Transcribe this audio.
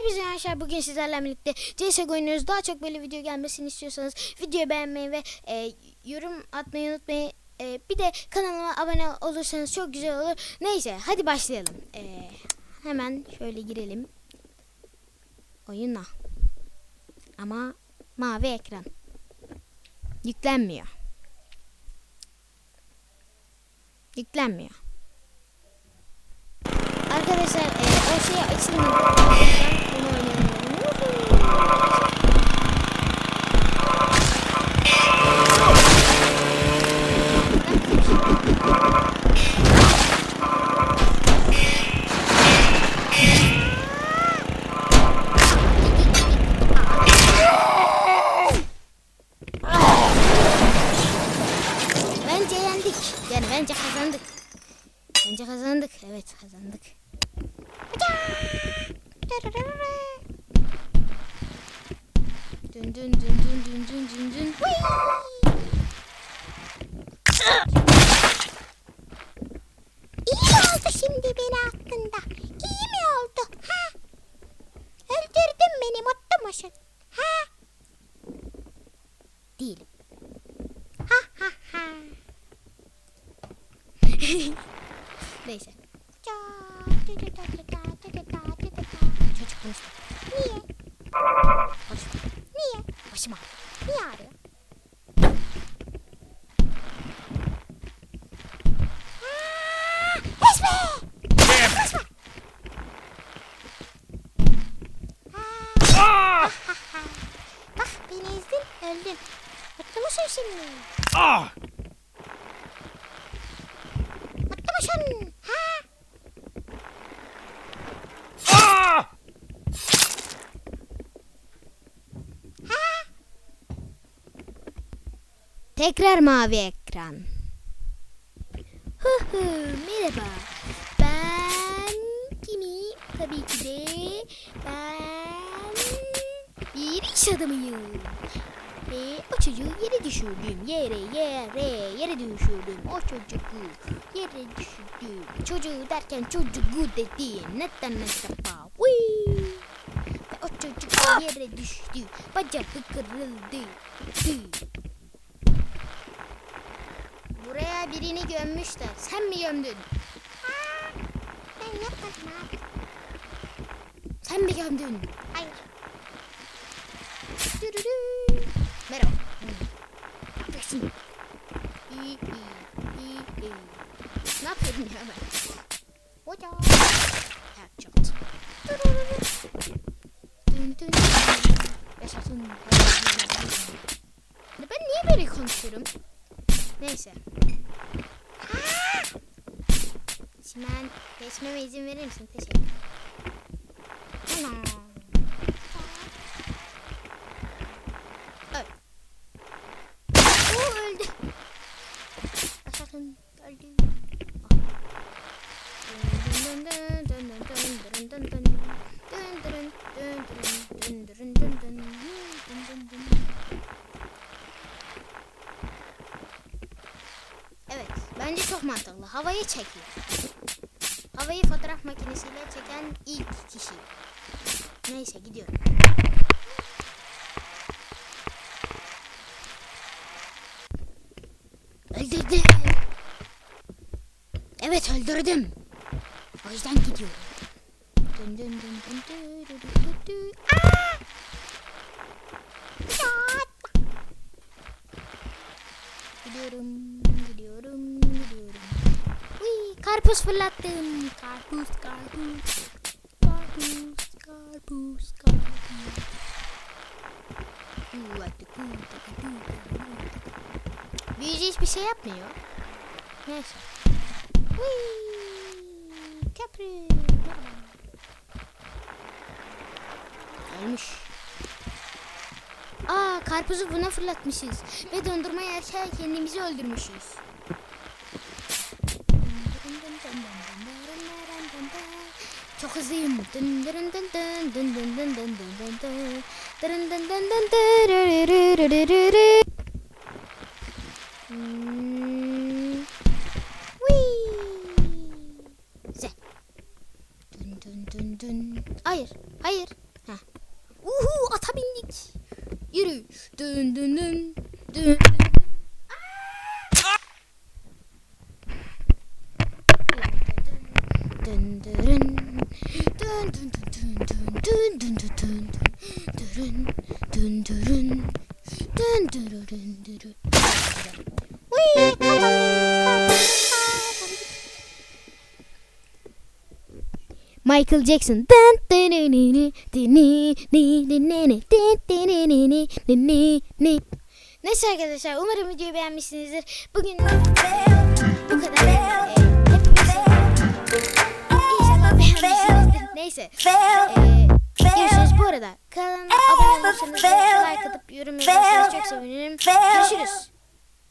Hepinize arkadaşlar, bugün sizlerle birlikte CSGO oynuyoruz. Daha çok böyle video gelmesini istiyorsanız videoyu beğenmeyi ve yorum atmayı unutmayın. Bir de kanalıma abone olursanız çok güzel olur. Neyse, hadi başlayalım. Hemen şöyle girelim oyuna. Ama mavi ekran yüklenmiyor. Yüklenmiyor. Arkadaşlar o şey açılmadı. Bunu oynayalım. Bence yendik. Yani bence kazandık. Bence kazandık. Evet, kazandık. Dün dün dün dün dün dün dün dün. İyi oldu şimdi beni hakkında. İyi mi oldu? Ha? Öldürdün beni, mutlu musun? Ha? Değilim. Ha ha ha. Neyse. Çocuk konuştu. Niye? Konuşma. Niye? Başıma. Niye ağrıyor? Esme! Konuşma. Bak, beni ezdin, öldün. Mutlu musun şimdi? Mutlu musun? Ha? Tekrar mavi ekran. Merhaba. Ben kimi? Tabii ki de ben bir iş adamıyım. Ve o çocuğu yere düşürdüm. Yere düşürdüm. O çocuğu yere düşürdüm. Çocuğu derken çocuğu dedim. Neden? Ve o çocuk yere düştü. Bacağı kırıldı. Buraya birini gömmüşler. Sen mi gömdün? Ben yapmadım abi. Sen mi gömdün? Hayır. Merhaba. Ne yapıyorsun? İyi. Ne yapıyorum ya ben? Hoca. Headshot. Dün. Yaşasın. Ben niye böyle konuşuyorum? Neyse. Çimen, geçmeme izin verir misin? Teşekkür. Öl. O öldü. Yaşasın, öldü. Evet, bence çok mantıklı. Havayı çekiyor. Havayı fotoğraf makinesiyle çeken ilk kişi. Neyse, gidiyorum. Öldürdüm. Evet, öldürdüm. O yüzden gidiyorum. Gidiyorum. Uy, karpuz fırlattım. Karpuz. Büyücü hiçbir şey yapmıyor. Neyse. Uy, köprü. Ölmüş. Karpuzu buna fırlatmışız. Ve dondurma yerken kendimizi öldürmüşüz. Çok hızlıyım. Güzel. Hayır. Uhu, ata bindik. Yürü. Dün dün dün. Dün. Dün dün dün dün dün dün dün dün dün dün dün. Michael Jackson. Neyse arkadaşlar, umarım videoyu beğenmişsinizdir. Bugün bu kadar. İnşallah beğenmişsinizdir. Neyse. Görüşürüz. Bu arada kanalıma abone olursanız ve like atıp yorum yazarsanız çok sevinirim. Görüşürüz.